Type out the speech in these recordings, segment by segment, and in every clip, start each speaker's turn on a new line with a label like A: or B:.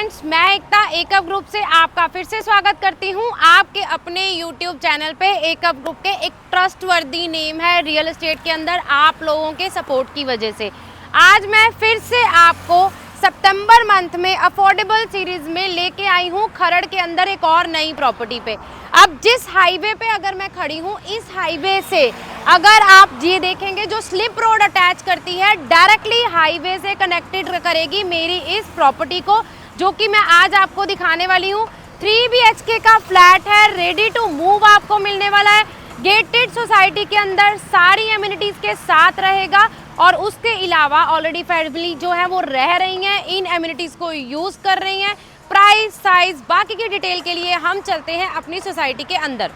A: Friends, मैं एकता एकअप group से आपका फिर से स्वागत करती हूं आपके अपने यूट्यूब चैनल पे। एकअप ग्रुप के एक ट्रस्टवर्दी नेम है रियल एस्टेट के अंदर आप लोगों के सपोर्ट की वजह से। आज मैं फिर से आपको सितंबर मंथ में अफोर्डेबल सीरीज में लेके आई हूं खरड़ के अंदर एक और नई प्रॉपर्टी पे। अब जिस हाईवे पे अगर मैं खड़ी हूं, इस हाईवे से अगर आप ये देखेंगे जो स्लिप रोड अटैच करती है डायरेक्टली हाईवे से कनेक्टेड करेगी मेरी इस प्रॉपर्टी को, जो कि मैं आज आपको दिखाने वाली हूँ। 3 BHK का फ्लैट है, रेडी टू मूव आपको मिलने वाला है। गेटेड सोसाइटी के अंदर सारी एमिनिटीज के साथ रहेगा और उसके अलावा ऑलरेडी फैमिली जो है वो रह रही हैं, इन एमिनिटीज को यूज कर रही हैं। प्राइस, साइज, बाकी की डिटेल के लिए हम चलते हैं अपनी सोसाइटी के अंदर।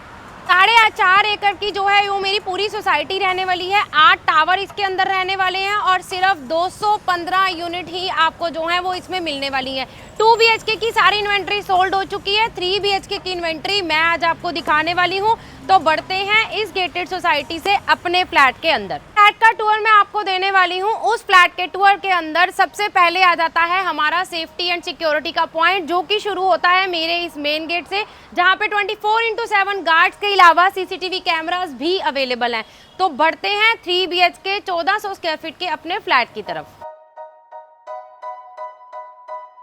A: 4.5 एकड़ की जो है वो मेरी पूरी सोसाइटी रहने वाली है। 8 टावर इसके अंदर रहने वाले हैं और सिर्फ 215 यूनिट ही आपको जो है वो इसमें मिलने वाली है। 2 BHK की सारी इन्वेंट्री सोल्ड हो चुकी है। 3 BHK की इन्वेंट्री मैं आज आपको दिखाने वाली हूँ। तो बढ़ते हैं इस गेटेड सोसाइटी से अपने फ्लैट के अंदर। फ्लैट का टूर मैं आपको देने वाली हूँ। उस फ्लैट के टूर के अंदर सबसे पहले आ जाता है हमारा सेफ्टी एंड सिक्योरिटी का पॉइंट, जो कि शुरू होता है मेरे इस मेन गेट से, जहाँ पे 24x7 गार्ड्स के अलावा CCTV कैमरास भी अवेलेबल हैं। तो बढ़ते हैं 3 BHK 1400 स्क्वायर फीट के अपने फ्लैट की तरफ।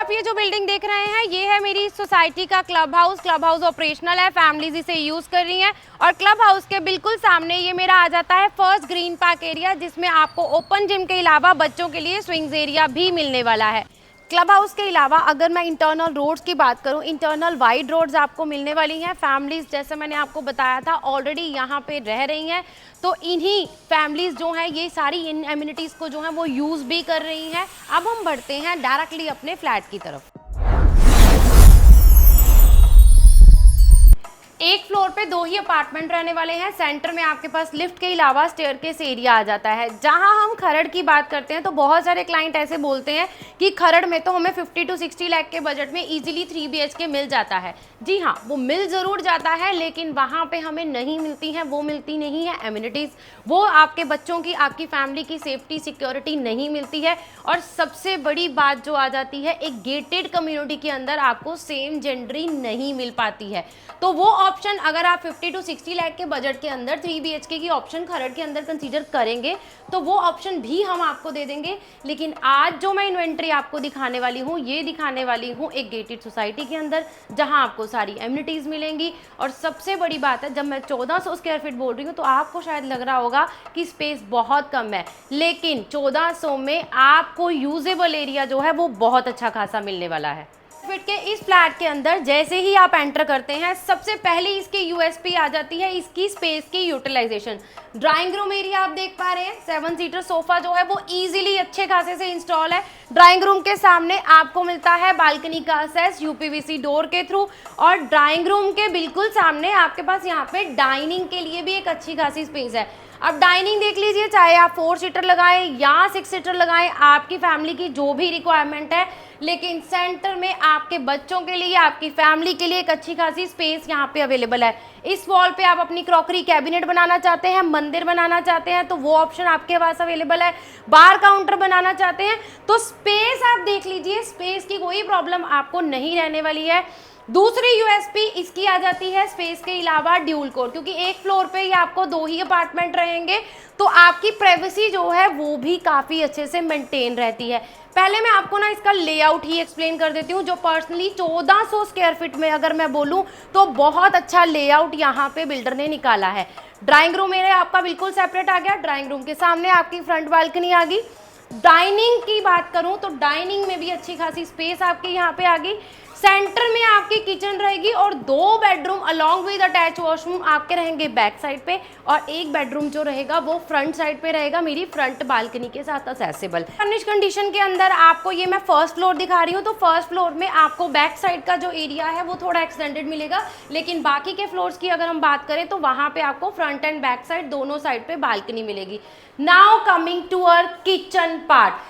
A: आप ये जो बिल्डिंग देख रहे हैं ये है मेरी सोसाइटी का club house. Club house operational है, फैमिलीज इसे यूज कर रही हैं और क्लब हाउस के बिल्कुल सामने ये मेरा आ जाता है फर्स्ट ग्रीन पार्क एरिया, जिसमें आपको ओपन जिम के अलावा बच्चों के लिए स्विंग्स एरिया भी मिलने वाला है। क्लब हाउस के अलावा अगर मैं इंटरनल रोड्स की बात करूं, इंटरनल वाइड रोड्स आपको मिलने वाली हैं। फैमिलीज जैसे मैंने आपको बताया था ऑलरेडी यहाँ पे रह रही हैं, तो इन्हीं फैमिलीज जो हैं ये सारी इन एमिनिटीज़ को जो है वो यूज़ भी कर रही हैं। अब हम बढ़ते हैं डायरेक्टली अपने फ्लैट की तरफ। एक फ्लोर पे 2 ही अपार्टमेंट रहने वाले हैं। सेंटर में आपके पास लिफ्ट के अलावा स्टेयरकेस एरिया आ जाता है। जहां हम खरड़ की बात करते हैं तो बहुत सारे क्लाइंट ऐसे बोलते हैं कि खरड़ में तो हमें 50 to 60 लाख के बजट में इजीली 3 BHK मिल जाता है। जी हाँ, वो मिल ज़रूर जाता है, लेकिन वहाँ पे हमें नहीं मिलती हैं, वो मिलती नहीं है एमिनिटीज़, वो आपके बच्चों की, आपकी फैमिली की सेफ्टी सिक्योरिटी नहीं मिलती है। और सबसे बड़ी बात जो आ जाती है, एक गेटेड कम्युनिटी के अंदर आपको सेम जेंडरी नहीं मिल पाती है। तो वो ऑप्शन अगर आप 50 to 60 लाख के बजट के अंदर 3 BHK की ऑप्शन खरड़ के अंदर कंसीडर करेंगे तो वो ऑप्शन भी हम आपको दे देंगे। लेकिन आज जो मैं इन्वेंट्री आपको दिखाने वाली हूँ, ये दिखाने वाली हूँ एक गेटेड सोसाइटी के अंदर, जहाँ आपको सारी एमिनिटीज़ मिलेंगी। और सबसे बड़ी बात है, जब मैं 1400 स्क्वायर फीट बोल रही हूँ तो आपको शायद लग रहा होगा कि स्पेस बहुत कम है, लेकिन 1400 में आपको यूजेबल एरिया जो है वो बहुत अच्छा खासा मिलने वाला है। फिट के इस फ्लैट के अंदर जैसे ही आप एंटर करते हैं, सबसे पहले इसकी USP आ जाती है इसकी स्पेस की यूटिलाइजेशन। ड्राइंग रूम एरिया आप देख पा रहे हैं, 7 सीटर सोफा जो है वो इजीली अच्छे खासे से इंस्टॉल है। ड्राइंग रूम के सामने आपको मिलता है बालकनी का एक्सेस UPVC डोर के थ्रू, और ड्राइंग रूम के बिल्कुल सामने आपके पास यहाँ पे डाइनिंग के लिए भी एक अच्छी खासी स्पेस है। अब डाइनिंग देख लीजिए, चाहे आप 4 सीटर लगाएं या 6 सीटर लगाएं, आपकी फैमिली की जो भी रिक्वायरमेंट है, लेकिन सेंटर में आपके बच्चों के लिए, आपकी फैमिली के लिए एक अच्छी खासी स्पेस यहाँ पे अवेलेबल है। इस वॉल पे आप अपनी क्रॉकरी कैबिनेट बनाना चाहते हैं, मंदिर बनाना चाहते हैं तो वो ऑप्शन आपके पास अवेलेबल है। बार काउंटर बनाना चाहते हैं तो स्पेस आप देख लीजिए, स्पेस की कोई प्रॉब्लम आपको नहीं रहने वाली है। दूसरी USP इसकी आ जाती है स्पेस के अलावा ड्यूल कोर, क्योंकि एक फ्लोर पे ही आपको 2 ही अपार्टमेंट रहेंगे तो आपकी प्राइवेसी जो है वो भी काफ़ी अच्छे से मेंटेन रहती है। पहले मैं आपको ना इसका लेआउट ही एक्सप्लेन कर देती हूँ, जो पर्सनली 1400 स्क्वायर फीट में अगर मैं बोलूँ तो बहुत अच्छा लेआउट यहाँ पे बिल्डर ने निकाला है। ड्राइंग रूम एरिया आपका बिल्कुल सेपरेट आ गया, ड्राइंग रूम के सामने आपकी फ्रंट बालकनी आ गई। डाइनिंग की बात करूं तो डाइनिंग में भी अच्छी खासी स्पेस आपके यहाँ पे आ गई। सेंटर में आपकी किचन रहेगी और 2 bedroom along with attach washroom आपके रहेंगे बैक साइड पे, और एक बेडरूम जो रहेगा वो फ्रंट साइड पे रहेगा मेरी फ्रंट बालकनी के साथ असेसिबल। फर्निश कंडीशन के अंदर आपको ये मैं फर्स्ट फ्लोर दिखा रही हूँ, तो फर्स्ट फ्लोर में आपको बैक साइड का जो एरिया है वो थोड़ा एक्सटेंडेड मिलेगा, लेकिन बाकी के फ्लोर्स की अगर हम बात करें तो वहाँ पे आपको फ्रंट एंड बैक साइड दोनों साइड पे बालकनी मिलेगी। Now coming to our kitchen part.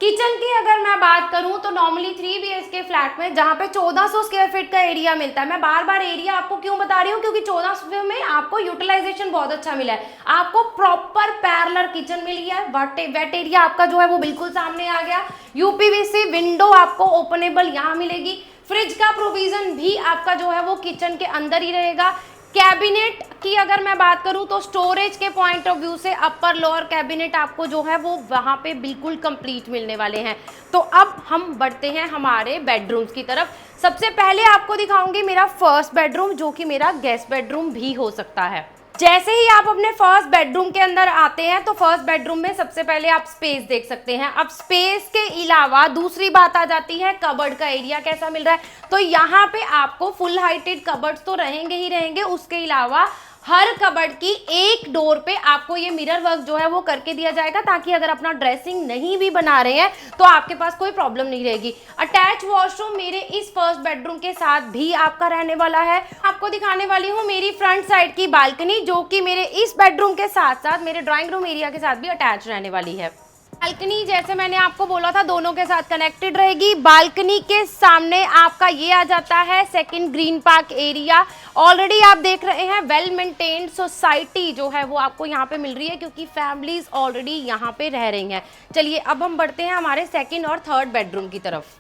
A: Kitchen की अगर मैं बात करूं तो नॉर्मली 3 BHK फ्लैट में जहां पे 1400 स्क्वायर फीट का एरिया मिलता है, मैं बार बार एरिया आपको क्यों बता रही हूँ, क्योंकि 1400 में आपको यूटिलाइजेशन बहुत अच्छा मिला है, आपको प्रॉपर पैरेलल किचन मिली है, वेट एरिया आपका जो है वो बिल्कुल सामने आ गया, यूपीवीसी विंडो आपको ओपनेबल यहाँ मिलेगी, फ्रिज का प्रोविजन भी आपका जो है वो किचन के अंदर ही रहेगा। कैबिनेट की अगर मैं बात करूं तो स्टोरेज के पॉइंट ऑफ व्यू से अपर लोअर कैबिनेट आपको जो है वो वहां पे बिल्कुल कंप्लीट मिलने वाले हैं। तो अब हम बढ़ते हैं हमारे बेडरूम्स की तरफ। सबसे पहले आपको दिखाऊंगी मेरा फर्स्ट बेडरूम, जो कि मेरा गेस्ट बेडरूम भी हो सकता है। जैसे ही आप अपने फर्स्ट बेडरूम के अंदर आते हैं तो फर्स्ट बेडरूम में सबसे पहले आप स्पेस देख सकते हैं। अब स्पेस के अलावा दूसरी बात आ जाती है कबर्ड का एरिया कैसा मिल रहा है। तो यहाँ पे आपको फुल हाइटेड कबर्ड्स तो रहेंगे ही रहेंगे, उसके अलावा हर कबर्ड की एक डोर पे आपको ये मिरर वर्क जो है वो करके दिया जाएगा, ताकि अगर अपना ड्रेसिंग नहीं भी बना रहे हैं तो आपके पास कोई प्रॉब्लम नहीं रहेगी। अटैच वॉशरूम मेरे इस फर्स्ट बेडरूम के साथ भी आपका रहने वाला है। आपको दिखाने वाली हूँ मेरी फ्रंट साइड की बालकनी, जो कि मेरे इस बेडरूम के साथ साथ मेरे ड्राइंग रूम एरिया के साथ भी अटैच रहने वाली है। बालकनी जैसे मैंने आपको बोला था दोनों के साथ कनेक्टेड रहेगी। बालकनी के सामने आपका ये आ जाता है second green park area. Already आप देख रहे हैं वेल मेंटेन्ड सोसाइटी जो है वो आपको यहाँ पे मिल रही है, क्योंकि फैमिलीज ऑलरेडी यहाँ पे रह रही हैं। चलिए अब हम बढ़ते हैं हमारे सेकंड और थर्ड बेडरूम की तरफ।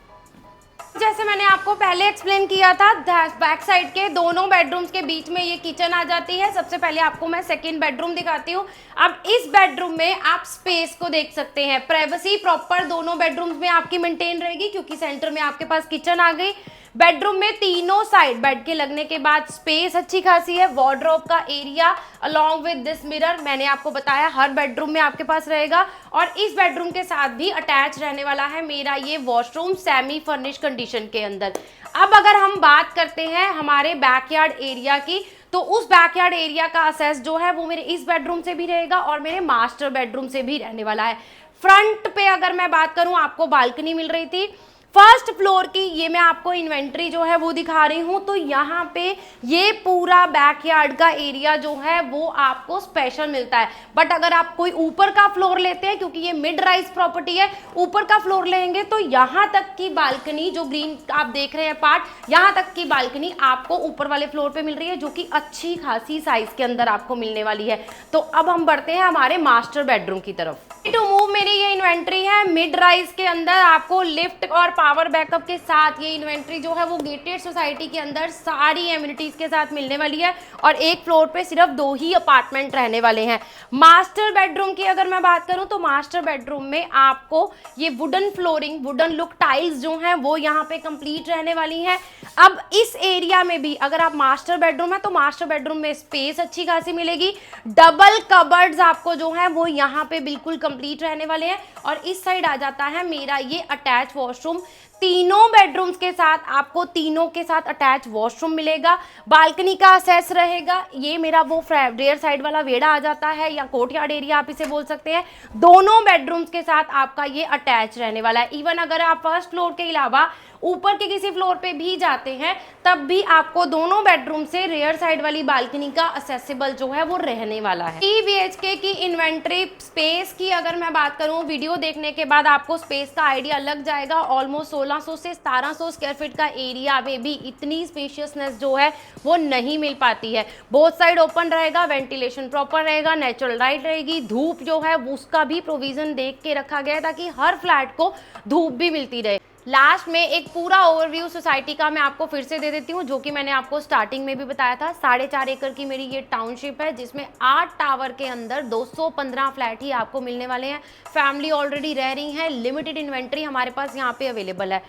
A: जैसे मैंने आपको पहले एक्सप्लेन किया था, बैक साइड के दोनों बेडरूम्स के बीच में ये किचन आ जाती है। सबसे पहले आपको मैं सेकंड बेडरूम दिखाती हूँ। अब इस बेडरूम में आप स्पेस को देख सकते हैं, प्राइवेसी प्रॉपर दोनों बेडरूम्स में आपकी मेंटेन रहेगी, क्योंकि सेंटर में आपके पास किचन आ गई। बेडरूम में तीनों साइड बेड के लगने के बाद स्पेस अच्छी खासी है। वार्डरोब का area along with this mirror मैंने आपको बताया हर बेडरूम में आपके पास रहेगा, और इस बेडरूम के साथ भी अटैच रहने वाला है मेरा ये वॉशरूम सेमी फर्निश कंडीशन के अंदर। अब अगर हम बात करते हैं हमारे बैकयार्ड एरिया की, तो उस बैकयार्ड एरिया का असेस जो है वो मेरे इस बेडरूम से भी रहेगा और मेरे मास्टर बेडरूम से भी रहने वाला है। फ्रंट पे अगर मैं बात करूं, आपको बालकनी मिल रही थी। फर्स्ट फ्लोर की ये मैं आपको इन्वेंट्री जो है वो दिखा रही हूँ। तो यहाँ पे ये पूरा बैकयार्ड का एरिया जो है वो आपको स्पेशल मिलता है। बट अगर आप कोई ऊपर का फ्लोर लेते हैं, क्योंकि ये मिड राइज प्रॉपर्टी है, ऊपर का फ्लोर लेंगे तो यहाँ तक की बालकनी जो ग्रीन आप देख रहे हैं पार्ट, यहाँ तक की बालकनी आपको ऊपर वाले फ्लोर पे मिल रही है, जो कि अच्छी खासी साइज के अंदर आपको मिलने वाली है। तो अब हम बढ़ते हैं हमारे मास्टर बेडरूम की तरफ। टू मूव मेरी ये इन्वेंट्री है मिड राइज के अंदर, आपको लिफ्ट और पावर बैकअप के साथ ये इन्वेंट्री जो है वो गेटेड सोसाइटी के अंदर सारी एमिनिटीज के साथ मिलने वाली है, और एक फ्लोर पे सिर्फ 2 ही अपार्टमेंट रहने वाले हैं। मास्टर बेडरूम की अगर मैं बात करूं तो मास्टर बेडरूम में आपको ये wooden flooring, wooden look tiles जो हैं वो यहाँ पे कंप्लीट रहने वाली हैं। अब इस एरिया में भी अगर आप मास्टर बेडरूम है तो मास्टर बेडरूम में स्पेस अच्छी खासी मिलेगी। डबल कबर्ड्स आपको जो है वो यहाँ पे बिल्कुल कंप्लीट रहने वाले हैं, और इस साइड आ जाता है मेरा ये अटैच वॉशरूम। तीनों बेडरूम्स के साथ आपको तीनों के साथ अटैच वॉशरूम मिलेगा। बालकनी का असेस रहेगा। ये मेरा वो रेयर साइड वाला वेड़ा आ जाता है, या कोर्टयार्ड एरिया आप इसे बोल सकते हैं। दोनों बेडरूम्स के साथ आपका ये अटैच रहने वाला है। इवन अगर आप फर्स्ट फ्लोर के अलावा ऊपर के किसी फ्लोर पे भी जाते हैं तब भी आपको दोनों बेडरूम से रेयर साइड वाली बालकनी का असेसिबल जो है वो रहने वाला है। 3 BHK की इन्वेंट्री स्पेस की अगर मैं बात करूं, वीडियो देखने के बाद आपको स्पेस का आइडिया लग जाएगा। ऑलमोस्ट 1600 से 1700 स्क्वायर फीट का एरिया में भी इतनी स्पेशियसनेस जो है वो नहीं मिल पाती है। बोथ साइड ओपन रहेगा, वेंटिलेशन प्रॉपर रहेगा, नेचुरल लाइट रहेगी, धूप जो है उसका भी प्रोविजन देख के रखा गया है ताकि हर फ्लैट को धूप भी मिलती रहे। लास्ट में एक पूरा ओवरव्यू सोसाइटी का मैं आपको फिर से दे देती हूँ, जो कि मैंने आपको स्टार्टिंग में भी बताया था। 4.5 एकड़ की मेरी ये टाउनशिप है, जिसमें 8 टावर के अंदर 215 फ्लैट ही आपको मिलने वाले हैं। फैमिली ऑलरेडी रह रही है, लिमिटेड इन्वेंट्री हमारे पास यहाँ पे अवेलेबल है।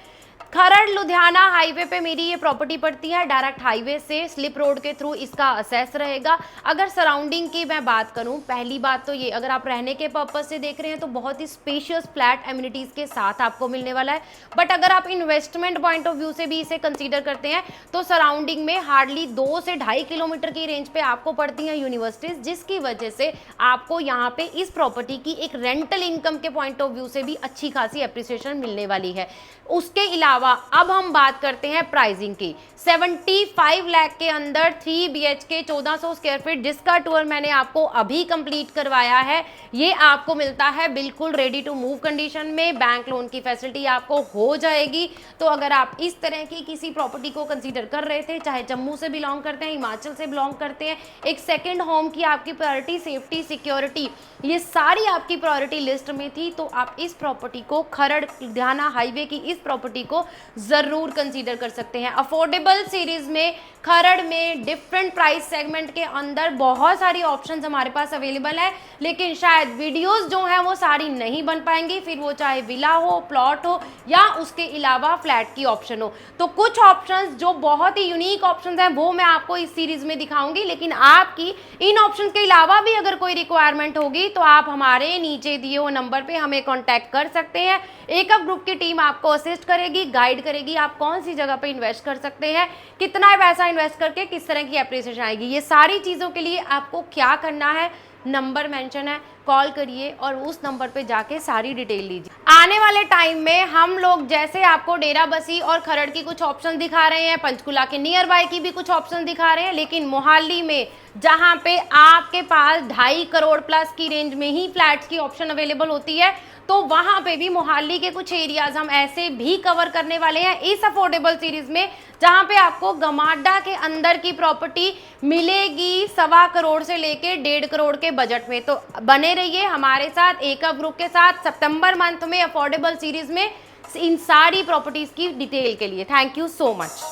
A: खरड़ लुधियाना हाईवे पे मेरी ये प्रॉपर्टी पड़ती है। डायरेक्ट हाईवे से स्लिप रोड के थ्रू इसका असेस रहेगा। अगर सराउंडिंग की मैं बात करूं, पहली बात तो ये, अगर आप रहने के पर्पज से देख रहे हैं तो बहुत ही स्पेशियस फ्लैट एमिनिटीज के साथ आपको मिलने वाला है। बट अगर आप इन्वेस्टमेंट पॉइंट ऑफ व्यू से भी इसे कंसीडर करते हैं तो सराउंडिंग में हार्डली 2 से 2.5 किलोमीटर की रेंज पे आपको पड़ती हैं यूनिवर्सिटीज, जिसकी वजह से आपको यहाँ पे इस प्रॉपर्टी की एक रेंटल इनकम के पॉइंट ऑफ व्यू से भी अच्छी खासी एप्रिसिएशन मिलने वाली है। उसके अलावा अलावा अब हम बात करते हैं प्राइसिंग की। 75 लाख के अंदर 3 BHK 1400 स्क्वायर फीट जिसका टूर मैंने आपको अभी कंप्लीट करवाया है, ये आपको मिलता है बिल्कुल रेडी टू मूव कंडीशन में। बैंक लोन की फैसिलिटी आपको हो जाएगी। तो अगर आप इस तरह की किसी प्रॉपर्टी को कंसीडर कर रहे थे, चाहे जम्मू से बिलोंग करते हैं, हिमाचल से बिलोंग करते हैं, एक सेकेंड होम की आपकी प्रायोरिटी सेफ्टी सिक्योरिटी ये सारी आपकी प्रायोरिटी लिस्ट में थी, तो आप इस प्रॉपर्टी को खरड़ लुधियाना हाईवे की इस प्रॉपर्टी को जरूर कंसीडर कर सकते हैं। अफोर्डेबल सीरीज में खरड़ में डिफरेंट प्राइस सेगमेंट के अंदर बहुत सारी ऑप्शंस हमारे पास अवेलेबल है, लेकिन शायद वीडियोस जो हैं वो सारी नहीं बन पाएंगी, फिर वो चाहे विला हो, प्लॉट हो या उसके अलावा फ्लैट की ऑप्शन हो। तो कुछ ऑप्शंस जो बहुत ही यूनिक ऑप्शंस हैं वो मैं आपको इस सीरीज में दिखाऊंगी, लेकिन आपकी इन ऑप्शंस के अलावा भी अगर कोई रिक्वायरमेंट होगी तो आप हमारे नीचे दिए हुए नंबर पे हमें कॉन्टैक्ट कर सकते हैं। एकअप ग्रुप की टीम आपको असिस्ट करेगी, गाइड करेगी, आप कौन सी जगह पे इन्वेस्ट कर सकते हैं, कितना पैसा इन्वेस्ट करके किस तरह की एप्रिसिएशन आएगी, ये सारी चीज़ों के लिए आपको क्या करना है, नंबर मेंशन है, कॉल करिए और उस नंबर पे जाके सारी डिटेल लीजिए। आने वाले टाइम में हम लोग जैसे आपको डेरा बसी और खरड़ की कुछ ऑप्शन दिखा रहे हैं, पंचकुला के नियर बाय की भी कुछ ऑप्शन दिखा रहे हैं, लेकिन मोहाली में जहां पे आपके पास 2.5 करोड़ प्लस की रेंज में ही फ्लैट्स की ऑप्शन अवेलेबल होती है, तो वहां पे भी मोहाली के कुछ एरियाज हम ऐसे भी कवर करने वाले हैं इस अफोर्डेबल सीरीज में, जहां पे आपको गमाडा के अंदर की प्रॉपर्टी मिलेगी 1.25 करोड़ से लेके 1.5 करोड़ के बजट में। तो बने रहिए हमारे साथ एकअप ग्रुप के साथ सितंबर मंथ में अफोर्डेबल सीरीज में इन सारी प्रॉपर्टीज की डिटेल के लिए। Thank you so much.